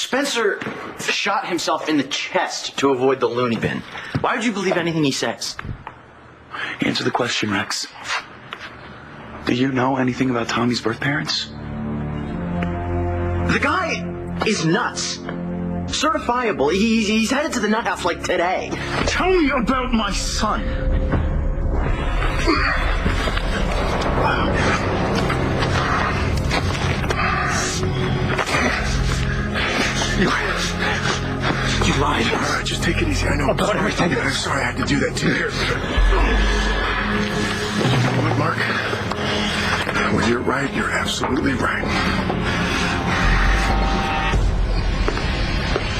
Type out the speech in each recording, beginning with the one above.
Spencer shot himself in the chest to avoid the loony bin. Why would you believe anything he says? Answer the question, Rex. Do you know anything about Tommy's birth parents? The guy is nuts. Certifiable. He's headed to the nut house like today. Tell me about my son. You lied. All right, just take it easy. I know about everything. I'm sorry I had to do that to you. Look, Mark, when you're right, you're absolutely right.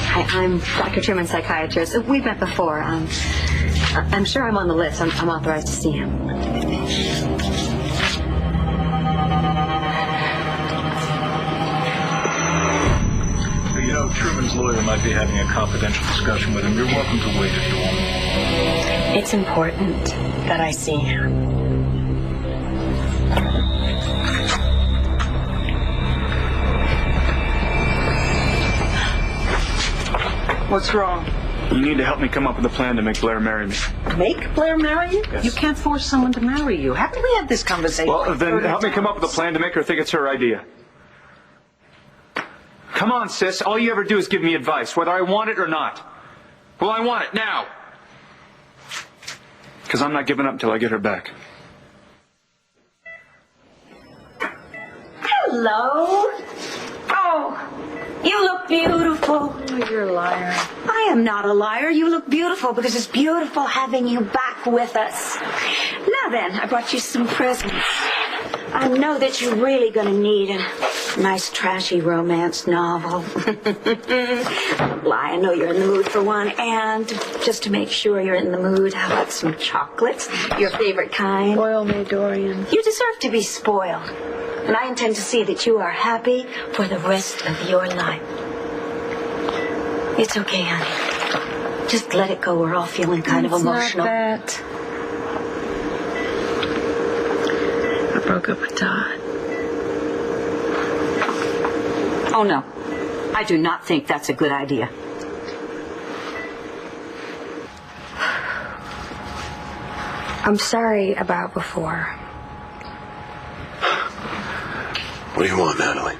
Hi, I'm Dr. Truman, psychiatrist. We've met before. I'm sure I'm on the list. I'm authorized to see him. You know, Truman's lawyer might be having a confidential discussion with him. You're welcome to wait if you want. It's important that I see him. What's wrong? You need to help me come up with a plan to make Blair marry me. Make Blair marry you? Yes. You can't force someone to marry you. Haven't we had this conversation? Well, then help me come up with a plan to make her think it's her idea. Come on, sis. All you ever do is give me advice, whether I want it or not. Well, I want it now. Because I'm not giving up until I get her back. Hello. Oh, you look beautiful. Oh, you're a liar. I am not a liar. You look beautiful because it's beautiful having you back with us. Now then, I brought you some presents. I know that you're really going to need a nice trashy romance novel. Lie, I know you're in the mood for one. And just to make sure you're in the mood, how about some chocolates? Your favorite kind. Spoil me, Dorian. You deserve to be spoiled. And I intend to see that you are happy for the rest of your life. It's okay, honey. Just let it go. We're all feeling kind of emotional. Not that. I broke up with Todd. Oh, no. I do not think that's a good idea. I'm sorry about before. What do you want, Natalie?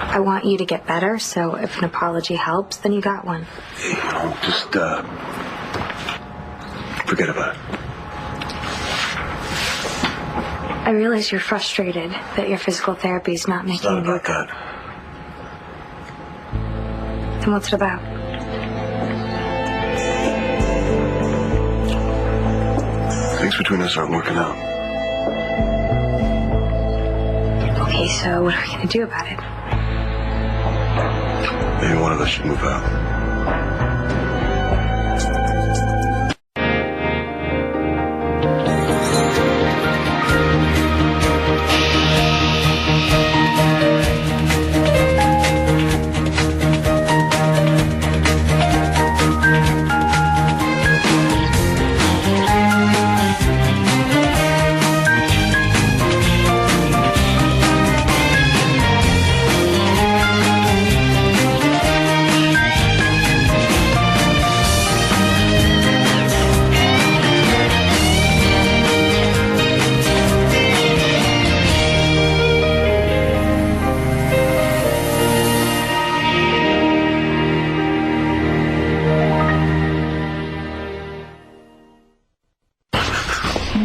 I want you to get better, so if an apology helps, then you got one. You know, just, forget about it. I realize you're frustrated that your physical therapy is not making It's not you about that. Then what's it about? Things between us aren't working out. Okay, so what are we going to do about it? Maybe one of us should move out.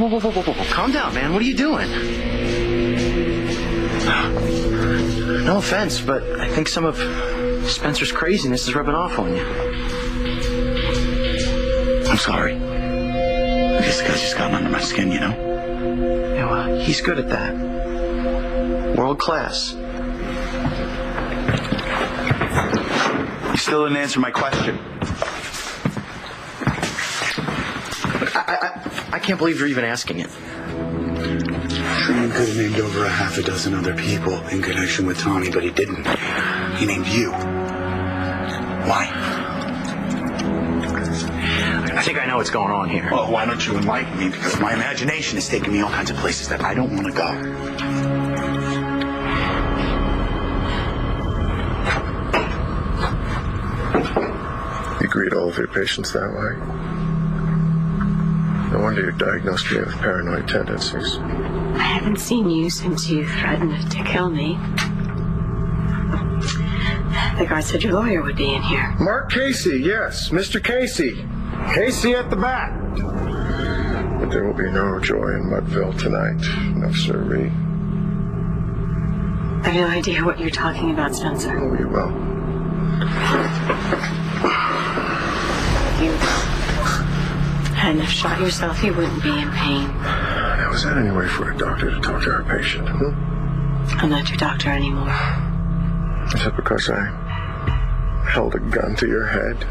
Whoa. Calm down, man. What are you doing? No offense, but I think some of Spencer's craziness is rubbing off on you. I'm sorry. This guy's just gotten under my skin, you know? Yeah, well, he's good at that. World class. You still didn't answer my question. I can't believe you're even asking it. Truman could have named over a half a dozen other people in connection with Tommy, but he didn't. He named you. Why? I think I know what's going on here. Well, why don't you enlighten me? Because my imagination is taking me all kinds of places that I don't want to go. You greet all of your patients that way. No wonder you diagnosed me with paranoid tendencies. I haven't seen you since you threatened to kill me. The guard said your lawyer would be in here. Mark Casey, yes, Mr. Casey. Casey at the bat. But there will be no joy in Mudville tonight. No, sirree. I have no idea what you're talking about, Spencer. Oh, you will. You hadn't have shot yourself, you wouldn't be in pain. Now, is that any way for a doctor to talk to her patient? I'm not your doctor anymore. Is that because I held a gun to your head?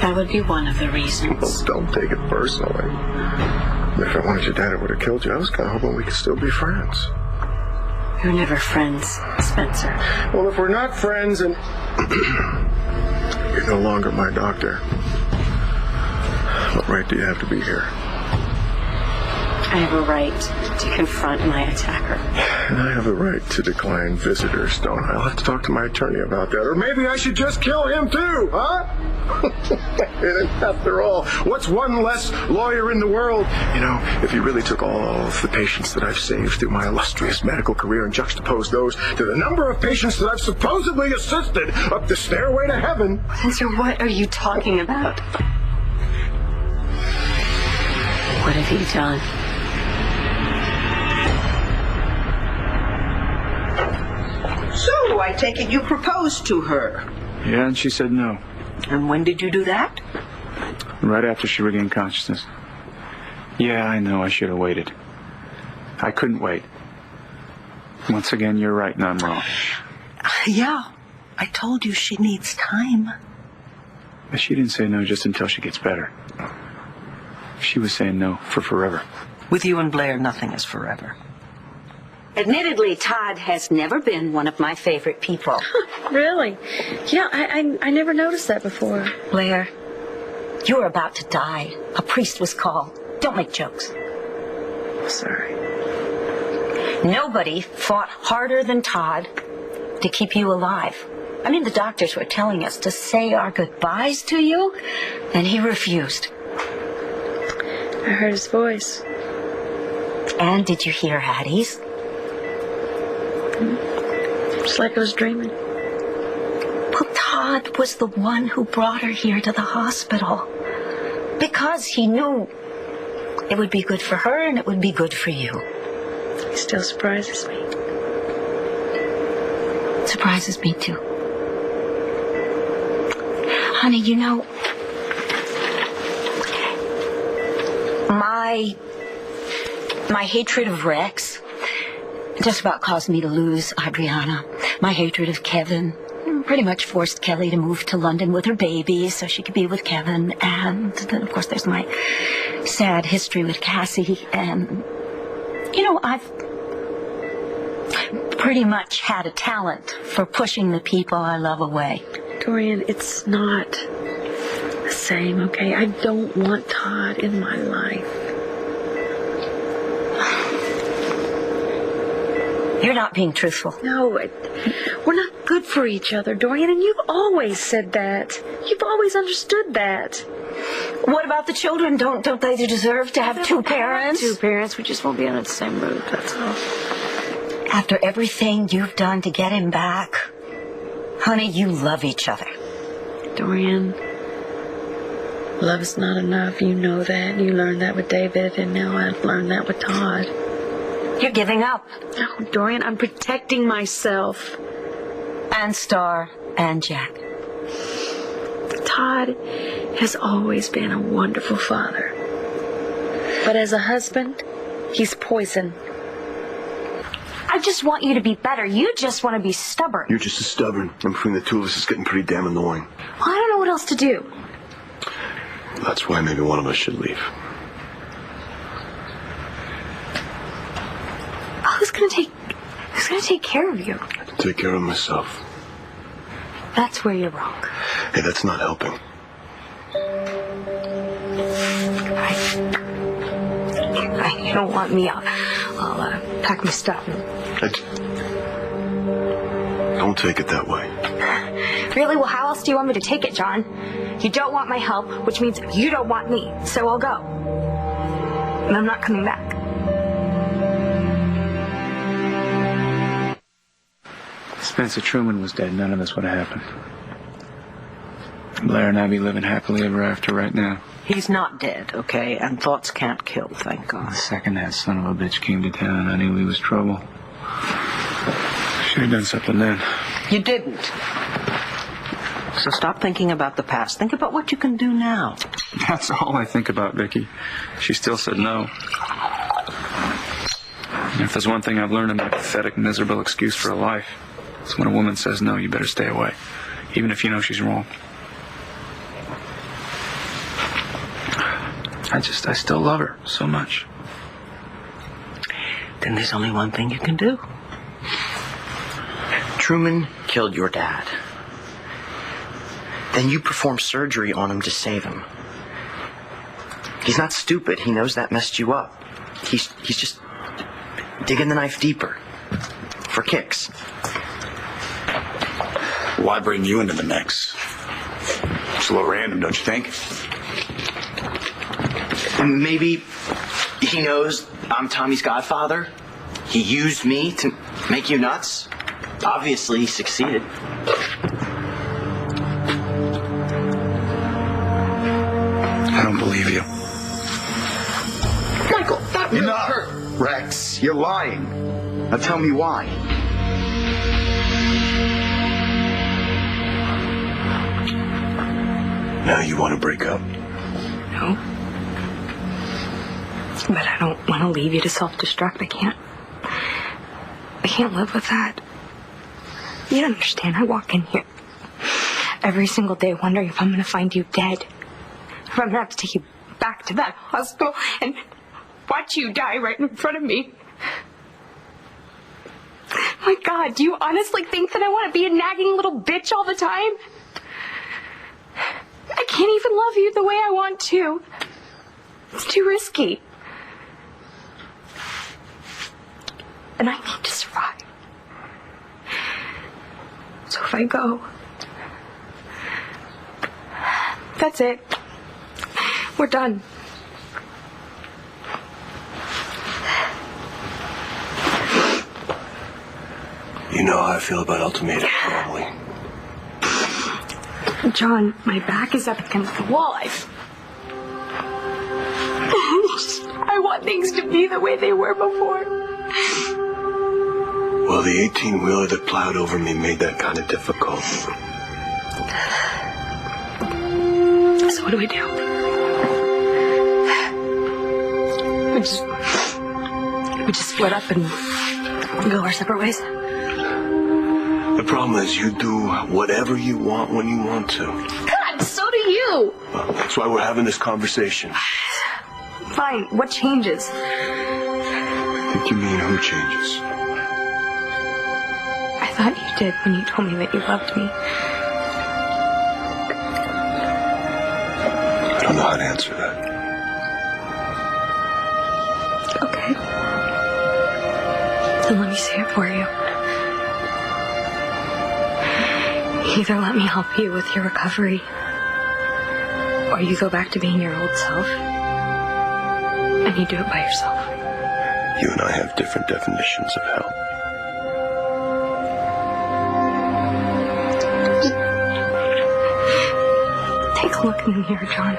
That would be one of the reasons. Well, don't take it personally. If I wanted you dead, I would have killed you. I was kind of hoping we could still be friends. We were never friends, Spencer. Well, if we're not friends and you're no longer my doctor, what right do you have to be here? I have a right to confront my attacker. And I have a right to decline visitors, don't I? I'll have to talk to my attorney about that. Or maybe I should just kill him too, huh? And after all, what's one less lawyer in the world? You know, if you really took all of the patients that I've saved through my illustrious medical career and juxtaposed those to the number of patients that I've supposedly assisted up the stairway to heaven. Spencer, what are you talking about? What have you done? So, I take it you proposed to her. Yeah, and she said no. And when did you do that? Right after she regained consciousness. Yeah, I know, I should have waited. I couldn't wait. Once again, you're right and I'm wrong. Yeah, I told you she needs time. But she didn't say no just until she gets better. She was saying no for forever. With you and Blair, nothing is forever. Admittedly, Todd has never been one of my favorite people. Really? Yeah, I never noticed that before. Blair, you're about to die. A priest was called. Don't make jokes. Sorry. Nobody fought harder than Todd to keep you alive. I mean, the doctors were telling us to say our goodbyes to you, and he refused. I heard his voice. And did you hear Hattie's? Just like I was dreaming. Well, Todd was the one who brought her here to the hospital. Because he knew it would be good for her and it would be good for you. He still surprises me. Surprises me too. Honey, you know, my hatred of Rex just about caused me to lose Adriana. My hatred of Kevin pretty much forced Kelly to move to London with her baby so she could be with Kevin. And then, of course, there's my sad history with Cassie. And, you know, I've pretty much had a talent for pushing the people I love away. Dorian, it's not the same, okay? I don't want Todd in my life. You're not being truthful. No, we're not good for each other, Dorian, and you've always said that. You've always understood that. What about the children? Don't they deserve to have two parents? Two parents, we just won't be on the same road, that's all. After everything you've done to get him back, honey, you love each other. Dorian, love is not enough. You know that. You learned that with David, and now I've learned that with Todd. You're giving up. No, Dorian, I'm protecting myself. And Star and Jack. Todd has always been a wonderful father. But as a husband, he's poison. I just want you to be better. You just want to be stubborn. You're just as stubborn. And between the two of us, it's getting pretty damn annoying. Well, I don't know what else to do. That's why maybe one of us should leave. Who's gonna take care of you? I can take care of myself. That's where you're wrong. Hey, that's not helping. You don't want me? I'll pack my stuff. Don't take it that way. Really? Well, how else do you want me to take it, John? You don't want my help, which means you don't want me, so I'll go. And I'm not coming back. Spencer Truman was dead, none of this would have happened. Blair and I be living happily ever after right now. He's not dead, okay? And thoughts can't kill, thank God. The second that son of a bitch came to town, I knew he was trouble. Should have done something then. You didn't. So stop thinking about the past. Think about what you can do now. That's all I think about, Vicky. She still said no. And if there's one thing I've learned in my pathetic, miserable excuse for a life, it's when a woman says no, you better stay away, even if you know she's wrong. I still love her so much. Then there's only one thing you can do. Truman killed your dad. Then you performed surgery on him to save him. He's not stupid. He knows that messed you up. He's just digging the knife deeper. For kicks. Why bring you into the mix? It's a little random, don't you think? Maybe he knows I'm Tommy's godfather. He used me to make you nuts. Obviously, he succeeded. I don't believe you. Michael, that really hurt. Rex, you're lying. Now tell me why. Now you want to break up? No. But I don't want to leave you to self-destruct. I can't live with that. You don't understand. I walk in here every single day wondering if I'm going to find you dead. If I'm going to have to take you back to that hospital and watch you die right in front of me. My God, do you honestly think that I want to be a nagging little bitch all the time? I can't even love you the way I want to. It's too risky. And I need to survive. So if I go, that's it. We're done. You know how I feel about ultimatums, probably. John, my back is up against the wall. I want things to be the way they were before. Well, the 18-wheeler that plowed over me made that kind of difficult. So what do we do? We just split up and go our separate ways? The problem is you do whatever you want when you want to. God, so do you. Well, that's why we're having this conversation. Fine, what changes? I think you mean who changes? I thought you did when you told me that you loved me. I don't know how to answer that. Okay. Then let me say it for you. Either let me help you with your recovery, or you go back to being your old self, and you do it by yourself. You and I have different definitions of hell. Take a look in the mirror, John.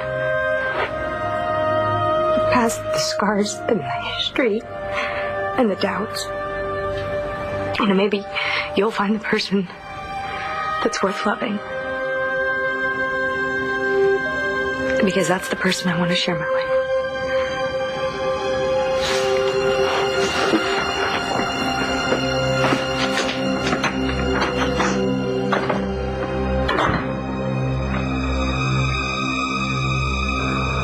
Past the scars and the history and the doubts. And maybe you'll find the person that's worth loving. Because that's the person I want to share my life with.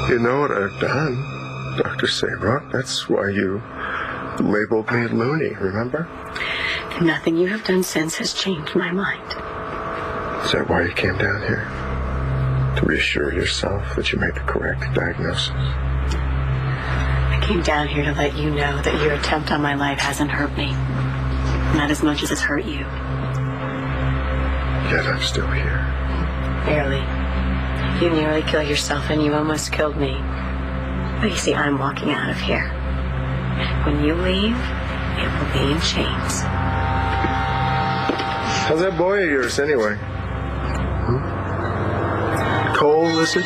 You know what I've done, Dr. Saybrook. That's why you labeled me loony, remember? Nothing you have done since has changed my mind. Is that why you came down here? To reassure yourself that you made the correct diagnosis? I came down here to let you know that your attempt on my life hasn't hurt me. Not as much as it's hurt you. Yet I'm still here. Barely. You nearly killed yourself and you almost killed me. But you see, I'm walking out of here. When you leave, it will be in chains. How's that boy of yours, anyway? Cole, is it?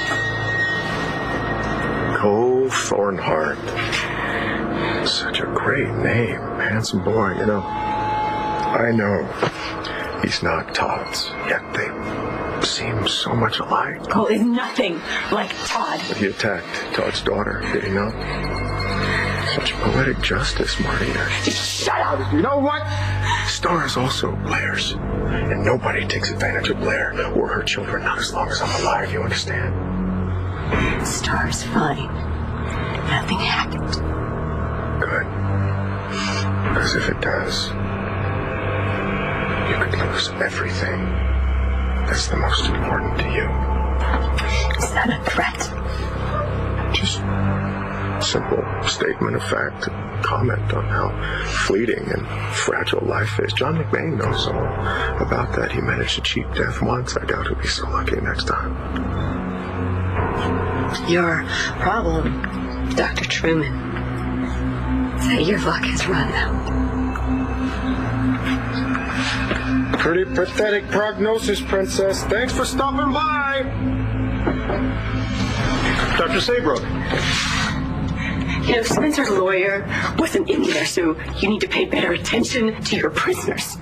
Cole Thornhart. Such a great name. Handsome boy, you know. I know he's not Todd's, yet they seem so much alike. Cole is nothing like Todd. He attacked Todd's daughter, did he not? Such poetic justice, Marty. Just shut up! You know what? Stars also Blair's. And nobody takes advantage of Blair or her children, not as long as I'm alive, you understand? Star's fine. Nothing happened. Good. Because if it does, you could lose everything that's the most important to you. Is that a threat? Just simple statement of fact, comment on how fleeting and fragile life is. John McBain knows all about that. He managed to cheat death once. I doubt he'll be so lucky next time. Your problem, Dr. Truman, is that your luck has run out. Pretty pathetic prognosis, Princess. Thanks for stopping by. Dr. Saybrook. You know, Spencer's lawyer wasn't in there, so you need to pay better attention to your prisoners.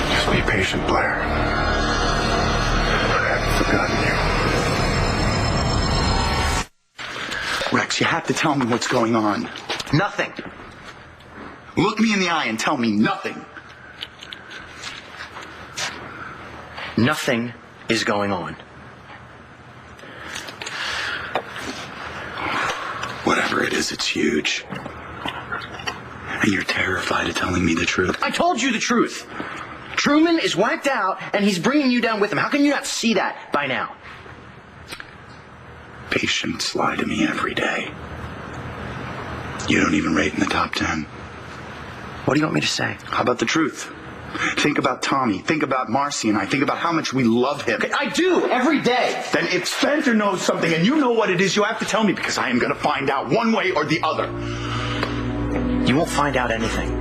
Just be patient, Blair. I haven't forgotten you. Rex, you have to tell me what's going on. Nothing. Look me in the eye and tell me nothing. Nothing is going on. Whatever it is, it's huge. And you're terrified of telling me the truth. I told you the truth. Truman is whacked out, and he's bringing you down with him. How can you not see that by now? Patients lie to me every day. You don't even rate in the top 10. What do you want me to say? How about the truth? Think about Tommy. Think about Marcy and I. Think about how much we love him. I do, every day. Then if Spencer knows something and you know what it is, you have to tell me, because I am going to find out one way or the other. You won't find out anything.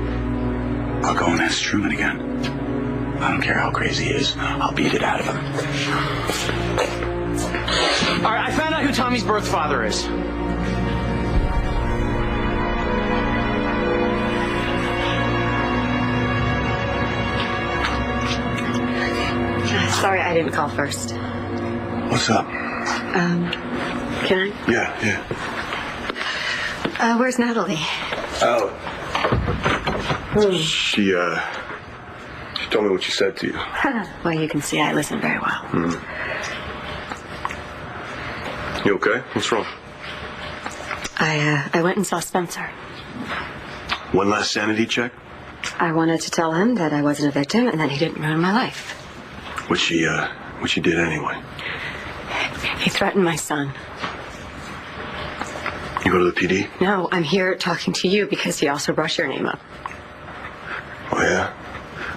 I'll go and ask Truman again. I don't care how crazy he is. I'll beat it out of him. All right, I found out who Tommy's birth father is. Sorry I didn't call first. What's up? Can I? Yeah. Where's Natalie? Oh. She told me what she said to you. Well, you can see I listen very well. You okay? What's wrong? I went and saw Spencer. One last sanity check? I wanted to tell him that I wasn't a victim and that he didn't ruin my life. What she did anyway? He threatened my son. You go to the PD? No, I'm here talking to you because he also brought your name up. Oh, yeah?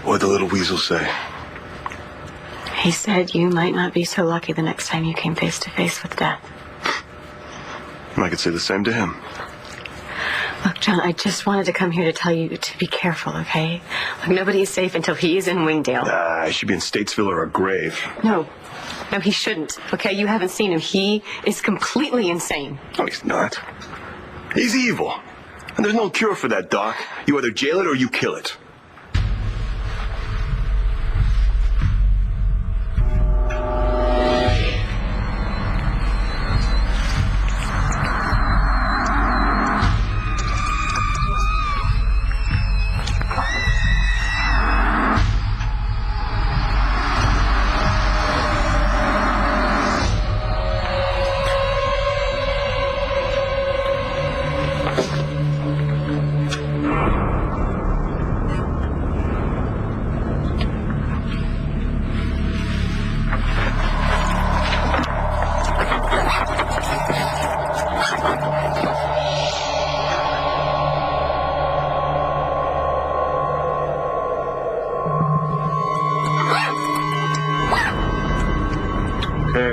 What'd the little weasel say? He said you might not be so lucky the next time you came face to face with death. I could say the same to him. Look, John, I just wanted to come here to tell you to be careful, okay? Like, nobody is safe until he is in Wingdale. He should be in Statesville or a grave. No, he shouldn't, okay? You haven't seen him. He is completely insane. Oh, he's not. He's evil. And there's no cure for that, Doc. You either jail it or you kill it.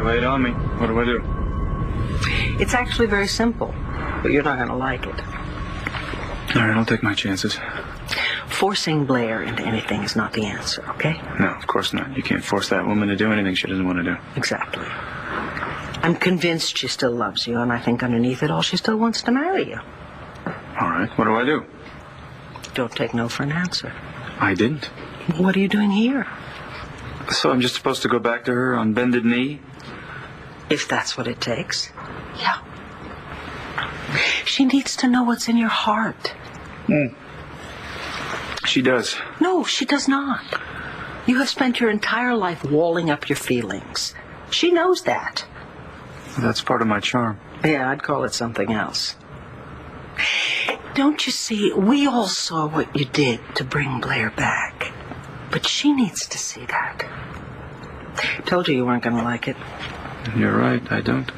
Lay it on me. What do I do? It's actually very simple, but you're not going to like it. All right, I'll take my chances. Forcing Blair into anything is not the answer, okay? No, of course not. You can't force that woman to do anything she doesn't want to do. Exactly. I'm convinced she still loves you, and I think underneath it all, she still wants to marry you. All right, what do I do? Don't take no for an answer. I didn't. What are you doing here? So I'm just supposed to go back to her on bended knee? If that's what it takes. Yeah. She needs to know what's in your heart. She does. No, she does not. You have spent your entire life walling up your feelings. She knows that. That's part of my charm. Yeah, I'd call it something else. Don't you see, we all saw what you did to bring Blair back. But she needs to see that. Told you weren't going to like it. You're right, I don't.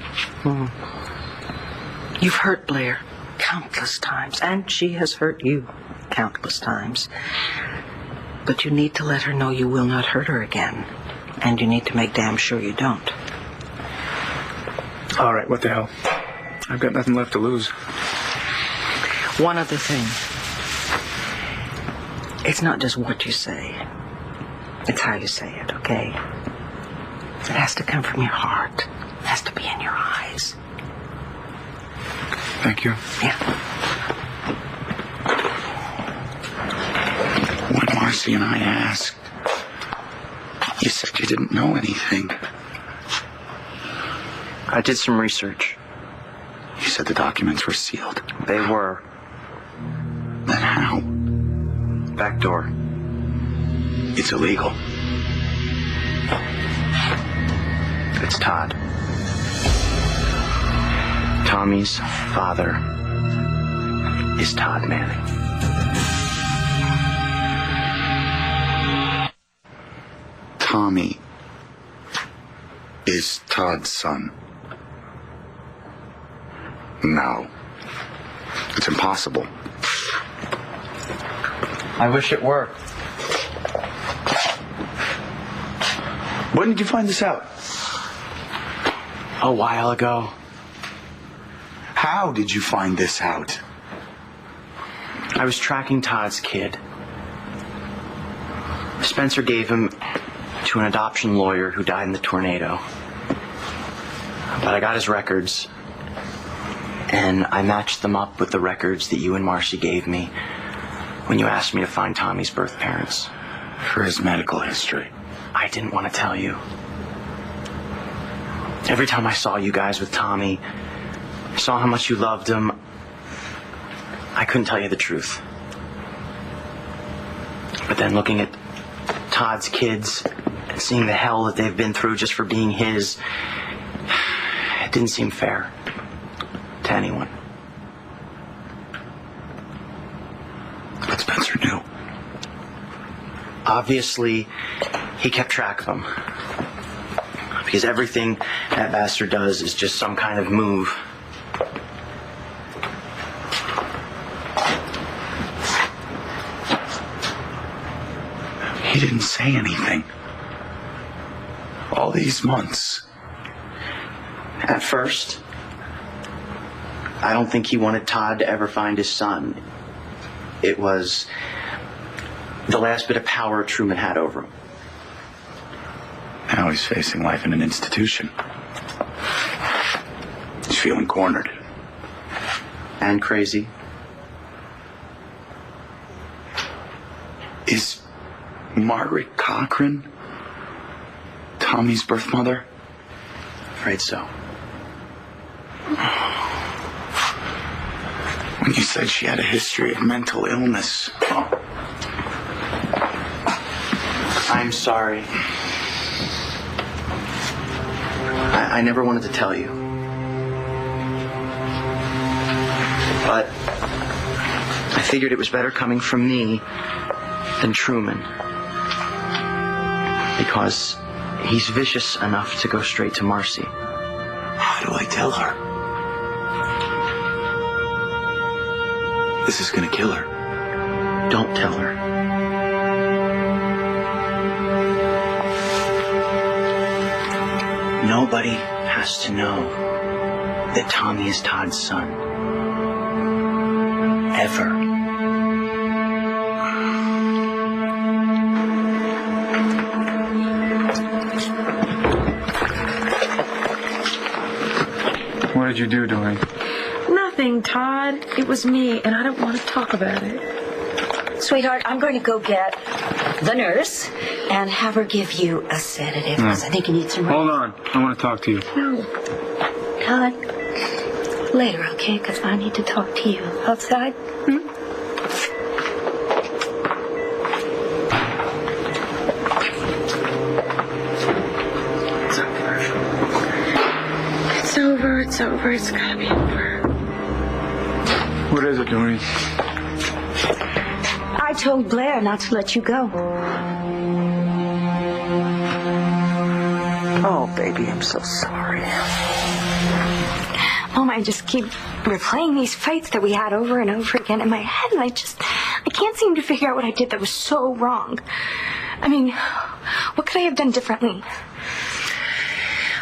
You've hurt Blair countless times, and she has hurt you countless times. But you need to let her know you will not hurt her again. And you need to make damn sure you don't. All right, what the hell? I've got nothing left to lose. One other thing. It's not just what you say. It's how you say it, okay? It has to come from your heart. It has to be in your eyes. Thank you. Yeah. When Marcy and I asked, you said you didn't know anything. I did some research. You said the documents were sealed. They were. Then how? Back door. It's illegal. It's Todd. Tommy's father is Todd Manning. Tommy is Todd's son. No. It's impossible. I wish it were. When did you find this out? A while ago. How did you find this out? I was tracking Todd's kid. Spencer gave him to an adoption lawyer who died in the tornado. But I got his records, and I matched them up with the records that you and Marcy gave me when you asked me to find Tommy's birth parents. For his medical history. I didn't want to tell you. Every time I saw you guys with Tommy, saw how much you loved him, I couldn't tell you the truth. But then looking at Todd's kids and seeing the hell that they've been through just for being his, it didn't seem fair to anyone. But Spencer knew. Obviously, he kept track of them. Because everything that bastard does is just some kind of move. He didn't say anything. All these months. At first, I don't think he wanted Todd to ever find his son. It was the last bit of power Truman had over him. Now he's facing life in an institution. He's feeling cornered. And crazy. Is Margaret Cochran Tommy's birth mother? Afraid so. When you said she had a history of mental illness. I'm sorry. I never wanted to tell you. But I figured it was better coming from me than Truman. Because he's vicious enough to go straight to Marcy. How do I tell her? This is gonna kill her. Don't tell her. Nobody has to know that Tommy is Todd's son. Ever. What did you do, Doreen? Nothing, Todd. It was me, and I don't want to talk about it. Sweetheart, I'm going to go get the nurse and have her give you a sedative because I think you need some rest. Hold on. I want to talk to you. No. Todd, later, okay? Because I need to talk to you. Outside? It's over. It's over. It's gotta be over. What is it, Doreen? I told Blair not to let you go. Oh, baby, I'm so sorry. Mom, I just keep replaying these fights that we had over and over again in my head, and I can't seem to figure out what I did that was so wrong. I mean, what could I have done differently?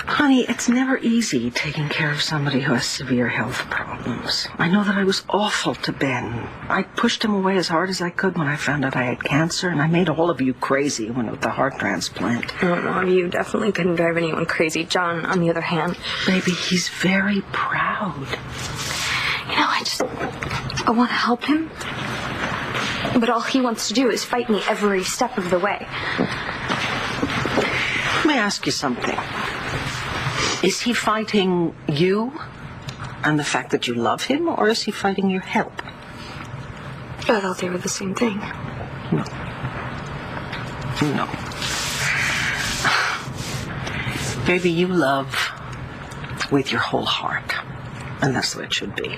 Honey, it's never easy taking care of somebody who has severe health problems. I know that I was awful to Ben. I pushed him away as hard as I could when I found out I had cancer, and I made all of you crazy with the heart transplant. Oh, Mom, you definitely couldn't drive anyone crazy. John, on the other hand. Baby, he's very proud. You know, I want to help him. But all he wants to do is fight me every step of the way. Let me ask you something. Is he fighting you and the fact that you love him, or is he fighting your help? I thought they were the same thing. No. Baby, you love with your whole heart, and that's the way it should be.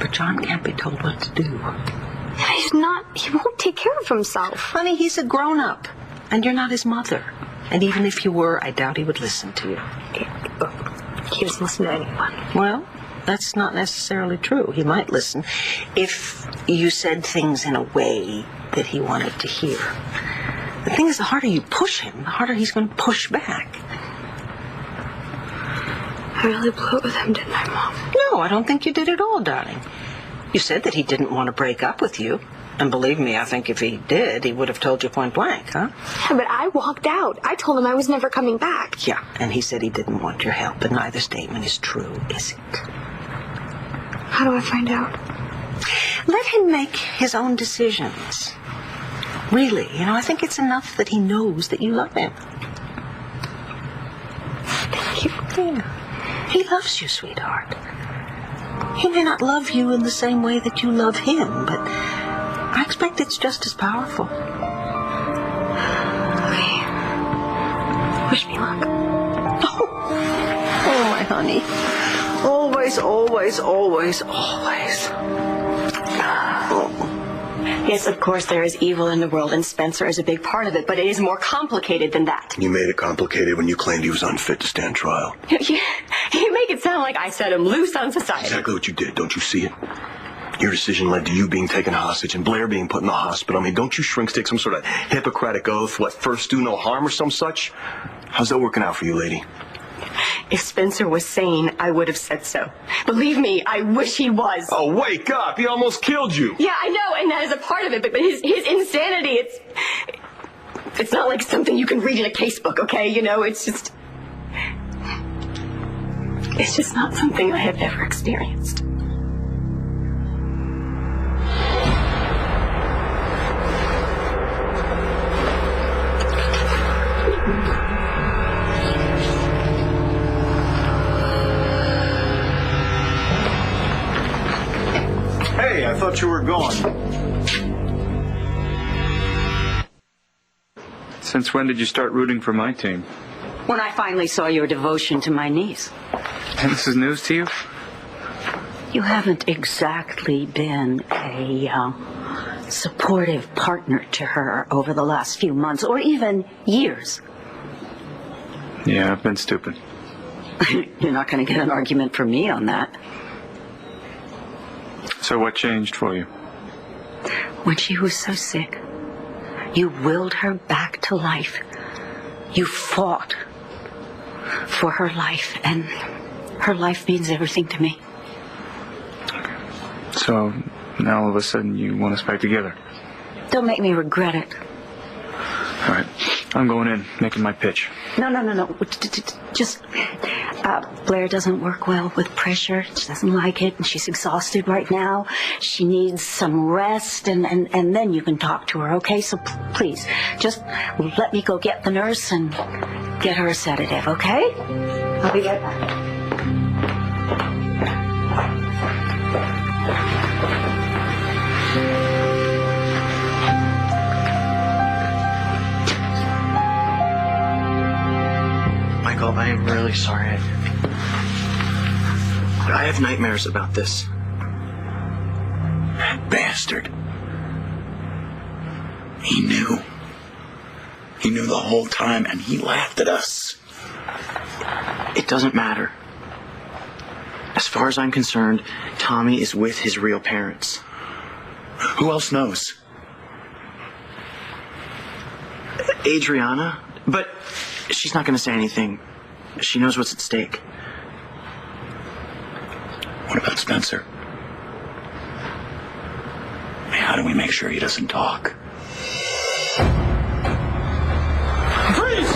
But John can't be told what to do. He won't take care of himself. Honey, he's a grown-up, and you're not his mother. And even if you were, I doubt he would listen to you. He doesn't listen to anyone. Well, that's not necessarily true. He might listen if you said things in a way that he wanted to hear. The thing is, the harder you push him, the harder he's going to push back. I really blew it with him, didn't I, Mom? No, I don't think you did at all, darling. You said that he didn't want to break up with you. And believe me, I think if he did, he would have told you point blank, huh? Yeah, but I walked out. I told him I was never coming back. Yeah, and he said he didn't want your help, and neither statement is true, is it? How do I find out? Let him make his own decisions. Really, I think it's enough that he knows that you love him. Thank you. Yeah. He loves you, sweetheart. He may not love you in the same way that you love him, but I expect it's just as powerful. Okay. Wish me luck. Oh, my honey. Always, always, always, always. Yes, of course there is evil in the world, and Spencer is a big part of it, but it is more complicated than that. You made it complicated when you claimed he was unfit to stand trial. You make it sound like I set him loose on society. Exactly what you did. Don't you see it? Your decision led to you being taken hostage and Blair being put in the hospital. I mean, don't you shrinks take some sort of Hippocratic oath? What, first do no harm or some such? How's that working out for you, lady? If Spencer was sane, I would have said so. Believe me, I wish he was. Oh, wake up! He almost killed you! Yeah, I know, and that is a part of it, but his insanity, it's not like something you can read in a casebook, okay? It's just not something I have ever experienced. Hey, I thought you were gone. Since when did you start rooting for my team? When I finally saw your devotion to my niece. And this is news to you? You haven't exactly been a supportive partner to her over the last few months, or even years. Yeah, I've been stupid. You're not going to get an argument from me on that. So what changed for you? When she was so sick, you willed her back to life. You fought for her life, and her life means everything to me. So now all of a sudden you want us back together? Don't make me regret it. All right, I'm going in, making my pitch. No. Just, Blair doesn't work well with pressure. She doesn't like it, and she's exhausted right now. She needs some rest, and then you can talk to her, okay? So please, just let me go get the nurse and get her a sedative, okay? I'll be right back. Michael, I am really sorry. I have nightmares about this. That bastard. He knew. He knew the whole time, and he laughed at us. It doesn't matter. As far as I'm concerned, Tommy is with his real parents. Who else knows? Adriana, but she's not going to say anything. She knows what's at stake. What about Spencer? How do we make sure he doesn't talk? Freeze!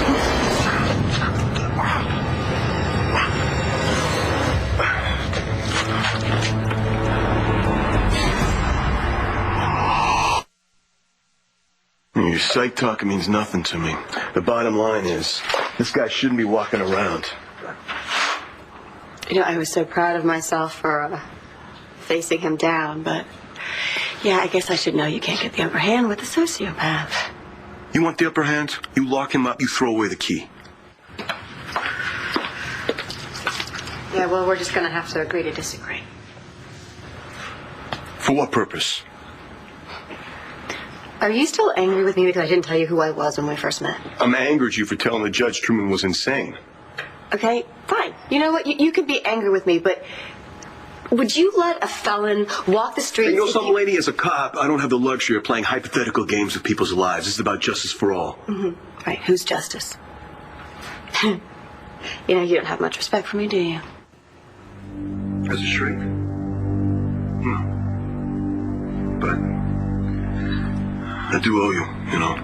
Your psych talk means nothing to me. The bottom line is, this guy shouldn't be walking around. You know, I was so proud of myself for facing him down, but yeah, I guess I should know you can't get the upper hand with a sociopath. You want the upper hand? You lock him up, you throw away the key. Yeah, well, we're just gonna have to agree to disagree. For what purpose? Are you still angry with me because I didn't tell you who I was when we first met? I'm angry at you for telling the judge Truman was insane. Okay, fine. You know what? You can be angry with me, but would you let a felon walk the streets? You know something, lady? As a cop, I don't have the luxury of playing hypothetical games with people's lives. This is about justice for all. Mm-hmm. Right, who's justice? You know, you don't have much respect for me, do you? As a shrink? No. But I do owe you, you know.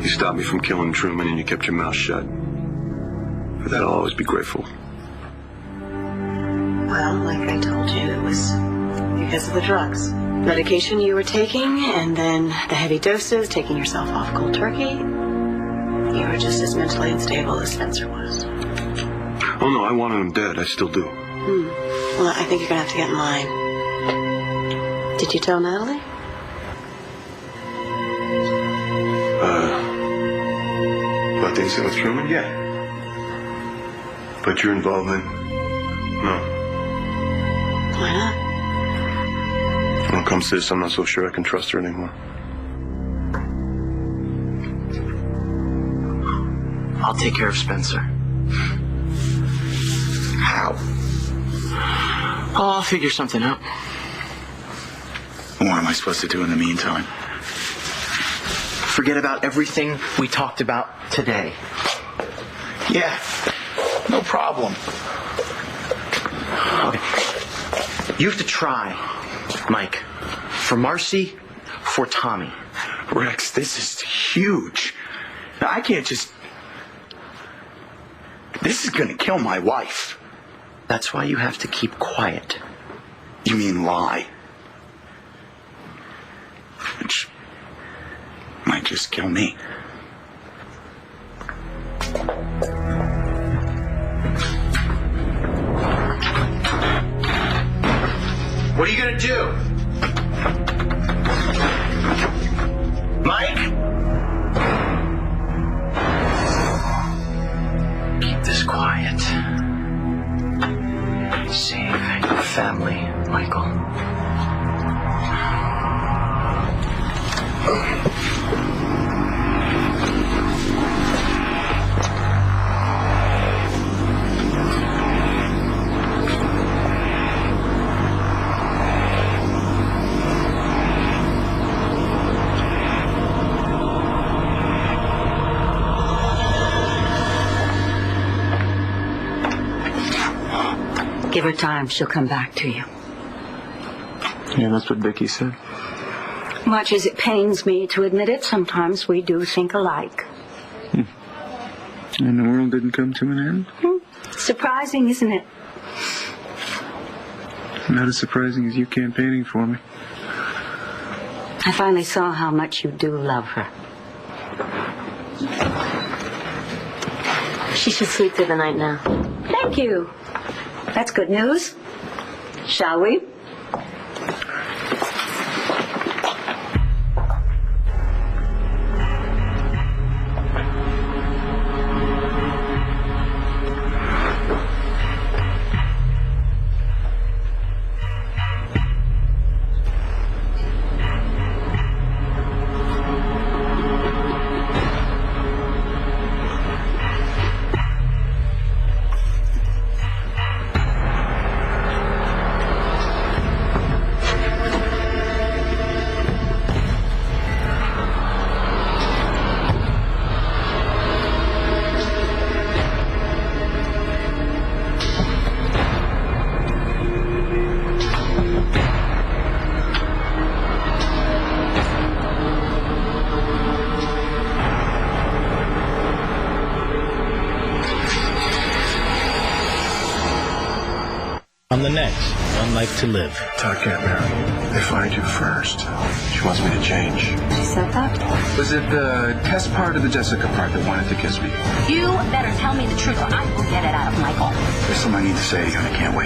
You stopped me from killing Truman and you kept your mouth shut. For that, I'll always be grateful. Well, like I told you, it was because of the drugs. Medication you were taking, and then the heavy doses, taking yourself off cold turkey. You were just as mentally unstable as Spencer was. Oh, no, I wanted him dead. I still do. Well, I think you're going to have to get in line. Did you tell Natalie? About the incident with Truman? Yeah. But your involvement? No. Why not? When it comes to this, I'm not so sure I can trust her anymore. I'll take care of Spencer. How? Oh, I'll figure something out. What am I supposed to do in the meantime? Forget about everything we talked about today. Yeah, no problem. Okay. You have to try, Mike. For Marcy, for Tommy. Rex, this is huge. Now, I can't just... This is going to kill my wife. That's why you have to keep quiet. You mean lie? Which might just kill me. What are you gonna do? Mike? Keep this quiet. Save your family, Michael. her time, she'll come back to you. Yeah, that's what Vicky said. Much as it pains me to admit it, sometimes we do think alike. And the world didn't come to an end? Surprising, isn't it? Not as surprising as you campaigning for me. I finally saw how much you do love her. She should sleep through the night now. Thank you. That's good news. Shall we? On the next One Life to Live. Todd can't marry you. They find you first. She wants me to change. She said that? Was it the Tess part or the Jessica part that wanted to kiss me? You better tell me the truth or I will get it out of Michael. There's something I need to say to you and I can't wait.